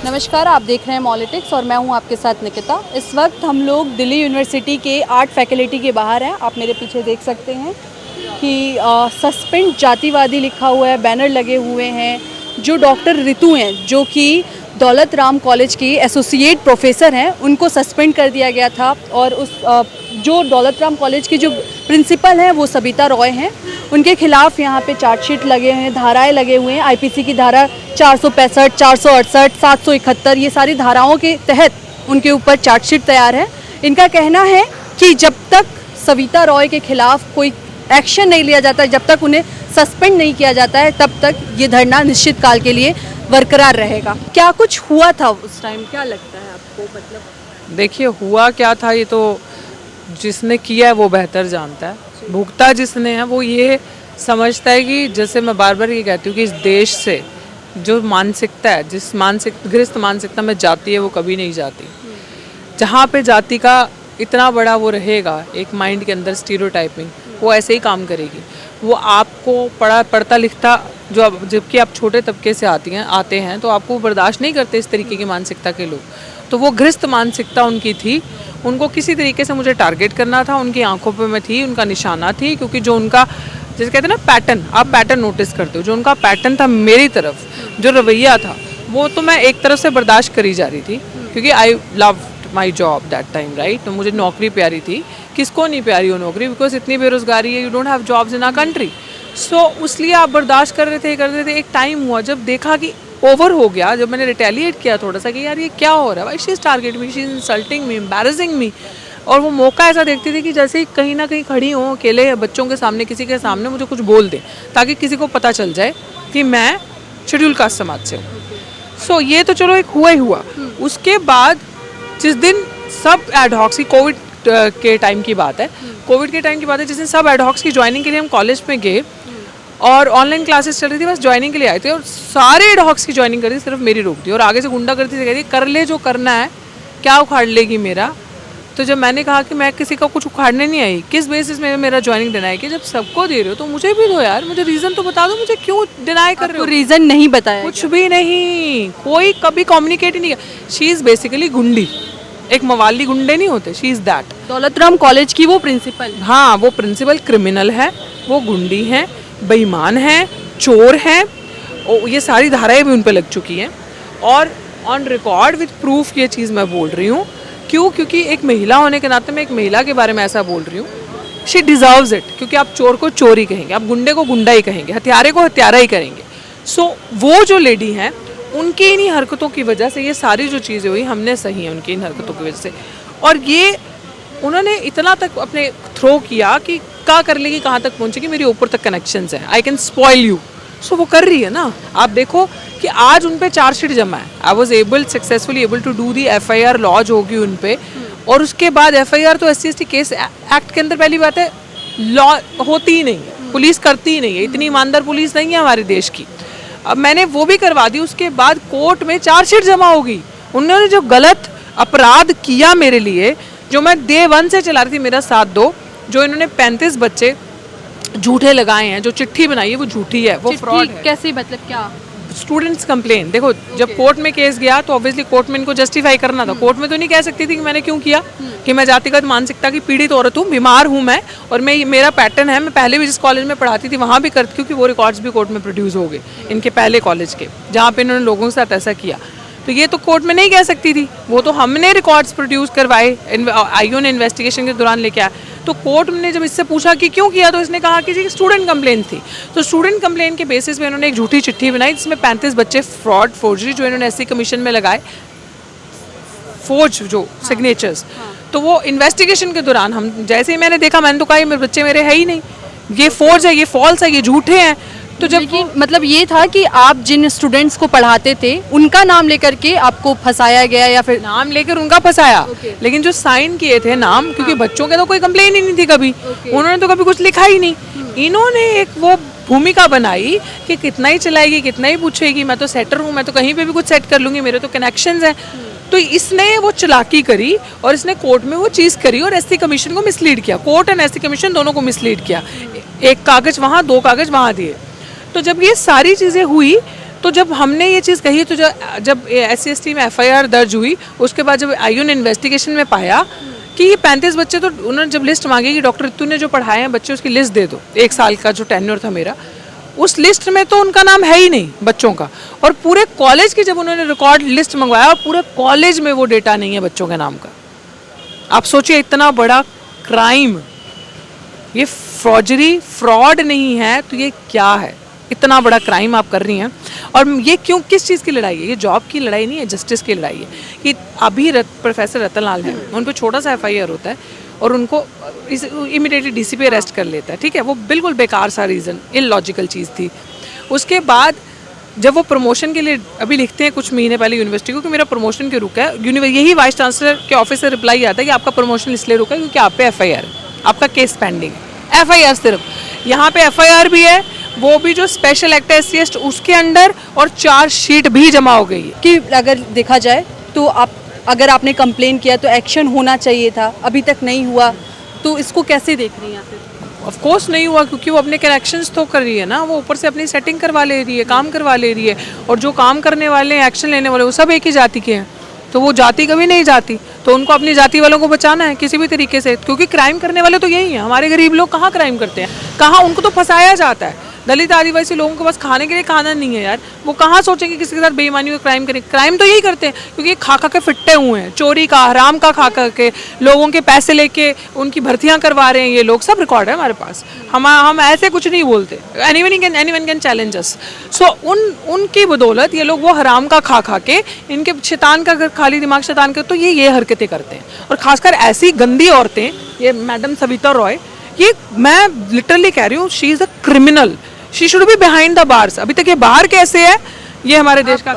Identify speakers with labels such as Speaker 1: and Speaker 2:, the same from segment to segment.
Speaker 1: नमस्कार, आप देख रहे हैं मॉलिटिक्स और मैं हूं आपके साथ निकिता। इस वक्त हम लोग दिल्ली यूनिवर्सिटी के आर्ट फैकल्टी के बाहर हैं। आप मेरे पीछे देख सकते हैं कि सस्पेंड जातिवादी लिखा हुआ है, बैनर लगे हुए हैं। जो डॉक्टर ऋतु हैं, जो कि दौलत राम कॉलेज की एसोसिएट प्रोफेसर हैं, उनको सस्पेंड कर दिया गया था। और जो दौलत राम कॉलेज की जो प्रिंसिपल हैं वो सबिता रॉय हैं। उनके खिलाफ यहाँ पे चार्जशीट लगे हुए हैं, धाराएं लगे हुए हैं। आईपीसी की धारा 465, 468, 771 ये सारी धाराओं के तहत उनके ऊपर चार्जशीट तैयार है। इनका कहना है कि जब तक सविता रॉय के खिलाफ कोई एक्शन नहीं लिया जाता है, जब तक उन्हें सस्पेंड नहीं किया जाता है, तब तक ये धरना निश्चित काल के लिए बरकरार रहेगा। क्या कुछ हुआ था उस टाइम, क्या लगता है आपको? मतलब
Speaker 2: देखिए, हुआ क्या था ये तो जिसने किया है वो बेहतर जानता है। भुगता जिसने है वो ये समझता है कि जैसे मैं बार बार ये कहती हूँ कि इस देश से जो मानसिकता है, जिस गृहस्थ मानसिकता में जाती है, वो कभी नहीं जाती। जहाँ पे जाति का इतना बड़ा वो रहेगा एक माइंड के अंदर स्टीरियोटाइपिंग, वो ऐसे ही काम करेगी। वो आपको पढ़ता लिखता जो जबकि आप छोटे तबके से आते हैं तो आपको बर्दाश्त नहीं करते इस तरीके की मानसिकता के लोग। तो वो गृहस्थ मानसिकता उनकी थी। उनको किसी तरीके से मुझे टारगेट करना था, उनकी आंखों पे मैं थी, उनका निशाना थी। क्योंकि जो उनका जैसे कहते हैं ना पैटर्न, आप पैटर्न नोटिस करते हो, जो उनका पैटर्न था मेरी तरफ, जो रवैया था, वो तो मैं एक तरफ से बर्दाश्त करी जा रही थी। क्योंकि I love my job that time, right. तो मुझे नौकरी प्यारी थी। किसको नहीं प्यारी हो नौकरी, बिकॉज इतनी बेरोजगारी है, you don't have jobs in our country. So इसलिए आप बर्दाश्त कर रहे थे। एक टाइम हुआ जब देखा कि ओवर हो गया, जब मैंने रिटेलिएट किया थोड़ा सा कि यार ये क्या हो रहा है, why she is targeting me, she is insulting me, embarrassing me. और वो मौका ऐसा देखती थी कि जैसे ही कहीं ना कहीं खड़ी हो अकेले बच्चों के सामने, किसी के सामने मुझे कुछ बोल दे ताकि किसी को पता चल जाए कि मैं शेड्यूल कास्ट समाज से हूँ। सो ये तो चलो एक हुआ ही हुआ। उसके बाद जिस दिन सब एडहॉक्स की कोविड के टाइम की बात है, जिस दिन सब एडहॉक्स की ज्वाइनिंग के लिए हम कॉलेज में गए और ऑनलाइन क्लासेस चल रही थी, बस ज्वाइनिंग के लिए आए थे और सारे एडहॉक्स की ज्वाइनिंग कर दी, सिर्फ मेरी रोक दी। और आगे से गुंडागर्दी से कह दी कर ले जो करना है, क्या उखाड़ लेगी मेरा। तो जब मैंने कहा कि मैं किसी का कुछ उखाड़ने नहीं आई, किस बेसिस में मेरा ज्वाइनिंग डिनाई कि जब सबको दे रहे हो तो मुझे भी दो यार, मुझे रीज़न तो बता दो, मुझे क्यों डिनाई कर रहे हो।
Speaker 1: रीज़न नहीं बताया,
Speaker 2: कुछ भी नहीं, कोई कभी कम्युनिकेट ही नहीं किया। शी इज़ बेसिकली गुंडी, एक मवाली गुंडे नहीं होते, she is that.
Speaker 1: Daulat Ram college की वो प्रिंसिपल,
Speaker 2: हाँ वो प्रिंसिपल क्रिमिनल है, वो गुंडी है, बेईमान है, चोर है। ये सारी धाराएं भी उन पर लग चुकी हैं और ऑन रिकॉर्ड विद प्रूफ ये चीज़ मैं बोल रही हूँ। क्यों? क्योंकि एक महिला होने के नाते मैं एक महिला के बारे में ऐसा बोल रही हूँ। She deserves it. क्योंकि आप चोर को चोर ही कहेंगे, आप गुंडे को गुंडा ही कहेंगे, हत्यारे को हत्यारा ही करेंगे। सो वो जो लेडी हैं, उनकी इन्हीं हरकतों की वजह से ये सारी जो चीज़ें हुई हमने सही हैं, उनकी इन हरकतों की वजह से। और ये उन्होंने इतना तक अपने थ्रो किया कि क्या कर लेगी, कहाँ तक पहुँचेगी, मेरे ऊपर तक कनेक्शंस हैं, आई कैन स्पॉइल यू। सो वो कर रही है ना। आप देखो कि आज उन पे चार्जशीट जमा है। I was successfully able to do the FIR, lodge होगी उन पे। और उसके बाद FIR तो SC/ST केस एक्ट के अंदर पहली बात है लॉ होती ही नहीं है, पुलिस करती ही नहीं है, इतनी ईमानदार पुलिस नहीं है हमारे देश की। अब मैंने वो भी करवा दी, उसके बाद कोर्ट में चार्जशीट जमा होगी। उन्होंने जो गलत अपराध किया मेरे लिए, जो मैं डे 1 से चला रही थी, मेरा साथ दो, जो इन्होंने 35 बच्चे झूठे लगाए हैं, जो चिट्ठी बनाई है वो झूठी है, वो फ्रॉड है।
Speaker 1: कैसे, मतलब क्या?
Speaker 2: स्टूडेंट्स कंप्लेन, देखो जब कोर्ट में केस गया तो ऑब्वियसली कोर्ट में इनको जस्टिफाई करना था। कोर्ट में तो नहीं कह सकती थी कि मैंने क्यों किया, कि मैं जातिगत मानसिकता की पीड़ित औरत हूँ, बीमार हूँ मैं, और मेरा पैटर्न है, मैं पहले भी जिस कॉलेज में पढ़ाती थी वहाँ भी करती, क्योंकि वो रिकॉर्ड्स भी कोर्ट में प्रोड्यूस हो गए इनके पहले कॉलेज के, जहाँ पे इन्होंने लोगों के साथ ऐसा किया। तो ये तो कोर्ट में नहीं कह सकती थी, वो तो हमने रिकॉर्ड्स प्रोड्यूस करवाए, IO ने इन्वेस्टिगेशन के दौरान लेके आया। तो कोर्ट ने जब इससे पूछा कि क्यों किया, तो इसने कहा कि जी स्टूडेंट कंप्लेन थी। तो स्टूडेंट कंप्लेन के बेसिस पे इन्होंने एक झूठी चिट्ठी बनाई जिसमें 35 बच्चे फोर्जरी जो इन्होंने SC कमीशन में लगाए, फोर्ज जो सिग्नेचर्स। तो वो इन्वेस्टिगेशन के दौरान हम जैसे ही मैंने देखा, मैंने तो कहा ये बच्चे मेरे है ही नहीं, ये फोर्ज है, ये फॉल्स है, ये झूठे हैं। तो जब
Speaker 1: मतलब ये था कि आप जिन स्टूडेंट्स को पढ़ाते थे उनका नाम लेकर के आपको फंसाया गया, या फिर
Speaker 2: नाम लेकर उनका फंसाया, लेकिन जो साइन किए थे नाम, क्योंकि बच्चों के तो कोई कंप्लेन ही नहीं थी कभी, उन्होंने तो कभी कुछ लिखा ही नहीं। इन्होंने एक वो भूमिका बनाई कि कितना ही चलाएगी, कितना ही पूछेगी, मैं तो सेटर हूँ, मैं तो कहीं पे भी कुछ सेट कर लूँगी, मेरे तो कनेक्शंस हैं। तो इसने वो चालाकी करी और इसने कोर्ट में वो चीज़ करी और SC कमीशन को मिसलीड किया, कोर्ट एंड SC कमीशन दोनों को मिसलीड किया। एक कागज़ वहाँ, 2 कागज़ वहाँ दिए। तो जब ये सारी चीज़ें हुई तो जब हमने ये चीज़ कही तो जब SC/ST में FIR दर्ज हुई, उसके बाद जब आयु ने इन्वेस्टिगेशन में पाया कि ये 35 बच्चे, तो उन्होंने जब लिस्ट मांगी कि डॉक्टर रितु ने जो पढ़ाए हैं बच्चे उसकी लिस्ट दे दो, 1 साल का जो टेन्योर था मेरा, उस लिस्ट में तो उनका नाम है ही नहीं बच्चों का। और पूरे कॉलेज की जब उन्होंने रिकॉर्ड लिस्ट मंगवाया, पूरे कॉलेज में वो डेटा नहीं है बच्चों के नाम का। आप सोचिए, इतना बड़ा क्राइम, ये फ्रॉड नहीं है तो ये क्या है? इतना बड़ा क्राइम आप कर रही हैं। और ये क्यों, किस चीज़ की लड़ाई है? ये जॉब की लड़ाई नहीं है, जस्टिस की लड़ाई है। कि अभी प्रोफेसर रतनलाल है, उन पर छोटा सा FIR होता है और उनको इमीडिएटली DCP अरेस्ट कर लेता है, ठीक है? वो बिल्कुल बेकार सा रीज़न, इलॉजिकल चीज़ थी। उसके बाद जब वो प्रमोशन के लिए अभी लिखते हैं कुछ महीने पहले यूनिवर्सिटी को कि मेरा प्रमोशन क्यों रुका है, यही वाइस चांसलर के ऑफिस से रिप्लाई आता है कि आपका प्रमोशन इसलिए रुका है क्योंकि आप पे FIR है, आपका केस पेंडिंग है। FIR सिर्फ यहाँ पे FIR भी है, वो भी जो स्पेशल एक्ट है SC/ST उसके अंडर, और चार्जशीट भी जमा हो गई है।
Speaker 1: कि अगर देखा जाए तो अगर आपने कंप्लेन किया तो एक्शन होना चाहिए था, अभी तक नहीं हुआ, तो इसको कैसे देख रही हैं आप?
Speaker 2: ऑफ कोर्स नहीं हुआ, क्योंकि वो अपने कनेक्शंस तो कर रही है ना, वो ऊपर से अपनी सेटिंग करवा ले रही है, काम करवा ले रही है। और जो काम करने वाले हैं, एक्शन लेने वाले, वो सब एक ही जाति के हैं, तो वो जाति कभी नहीं जाती। तो उनको अपनी जाति वालों को बचाना है किसी भी तरीके से, क्योंकि क्राइम करने वाले तो यही हैं। हमारे गरीब लोग कहाँ क्राइम करते हैं? कहाँ? उनको तो फंसाया जाता है। दलित आदिवासी लोगों को बस खाने के लिए खाना नहीं है यार, वो कहाँ सोचेंगे किसी के साथ बेईमानी का क्राइम करें? क्राइम तो यही करते हैं क्योंकि खा खा के फिट्टे हुए हैं, चोरी का, हराम का खा खा के, लोगों के पैसे लेके उनकी भर्तियां करवा रहे हैं ये लोग, सब रिकॉर्ड है हमारे पास। हम ऐसे कुछ नहीं बोलते, एनीवन कैन चैलेंज अस। सो उनकी बदौलत ये लोग वो हराम का खा खा के, इनके शैतान का अगर खाली दिमाग शैतान का, तो ये हरकतें करते हैं। और खासकर ऐसी गंदी औरतें, ये मैडम सविता रॉय, ये मैं लिटरली कह रही हूँ, she is a criminal, she should be behind the bars. अभी तक ये बाहर कैसे है, ये हमारे देश का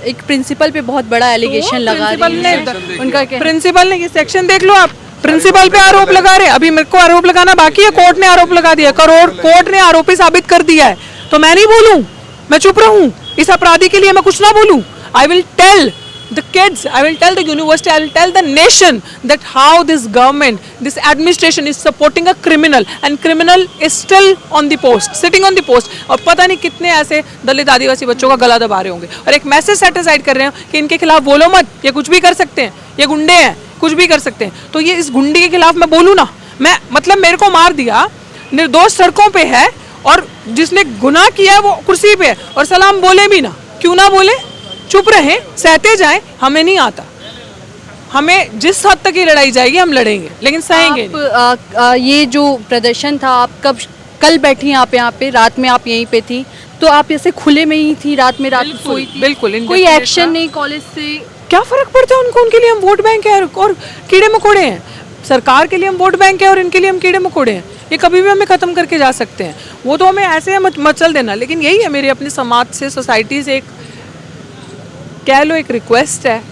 Speaker 1: एक प्रिंसिपल पे बहुत बड़ा एलिगेशन लगा रही है। उनका क्या?
Speaker 2: प्रिंसिपल ने, ये सेक्शन देख लो आप, प्रिंसिपल पे आरोप लगा रहे हैं। अभी मेरे को आरोप लगाना बाकी है, कोर्ट ने आरोप लगा दिया, कोर्ट ने आरोपी साबित कर दिया है, तो मैं नहीं बोलूं, मैं चुप रहूं? इस अपराधी के लिए मैं कुछ ना बोलूं? I will tell the kids, I will tell the university, I will tell the nation that how this government, this administration is supporting a criminal, and criminal is still on the post, sitting on the post, और पता नहीं कितने ऐसे दलित आदिवासी बच्चों का गला दबा रहे होंगे, और एक मैसेज सेटिसाइड कर रहे हैं कि इनके खिलाफ बोलो मत, ये कुछ भी कर सकते हैं, ये गुंडे हैं, कुछ भी कर सकते हैं। तो ये इस गुंडे के खिलाफ मैं बोलूँ ना, मैं मतलब मेरे को मार दिया, निर्दोष सड़कों पे है, और जिसने गुनाह किया है वो कुर्सी पे है, और सलाम बोले भी ना, क्यों ना बोले? चुप रहे, सहते जाएं, हमें नहीं आता। हमें जिस हद तक ये लड़ाई जाएगी हम लड़ेंगे, लेकिन सहेंगे नहीं।
Speaker 1: ये जो प्रदर्शन था, आप कल बैठी आप यहाँ पे, रात में आप यहीं पे थी, तो आप ऐसे खुले में ही थी, रात में सोई थी?
Speaker 2: बिल्कुल।
Speaker 1: कोई एक्शन नहीं कॉलेज से?
Speaker 2: क्या फर्क पड़ता है उनको? उनके लिए हम वोट बैंक है और कीड़े मकोड़े हैं। सरकार के लिए हम वोट बैंक है और इनके लिए हम कीड़े मकोड़े हैं। ये कभी भी हमें ख़त्म करके जा सकते हैं, वो तो हमें ऐसे मचल देना। लेकिन यही है मेरी अपने समाज से, सोसाइटी से एक कह लो एक रिक्वेस्ट है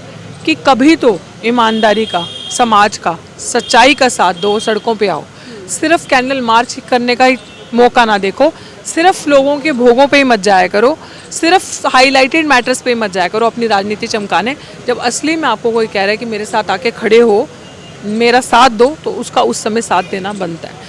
Speaker 2: कि कभी तो ईमानदारी का, समाज का, सच्चाई का साथ दो, सड़कों पे आओ। सिर्फ कैंडल मार्च करने का ही मौका ना देखो, सिर्फ लोगों के भोगों पे ही मत जाया करो, सिर्फ हाईलाइटेड मैटर्स पे ही मत जाया करो अपनी राजनीति चमकाने। जब असली में आपको कोई कह रहा है कि मेरे साथ आके खड़े हो, मेरा साथ दो, तो उसका उस समय साथ देना बनता है।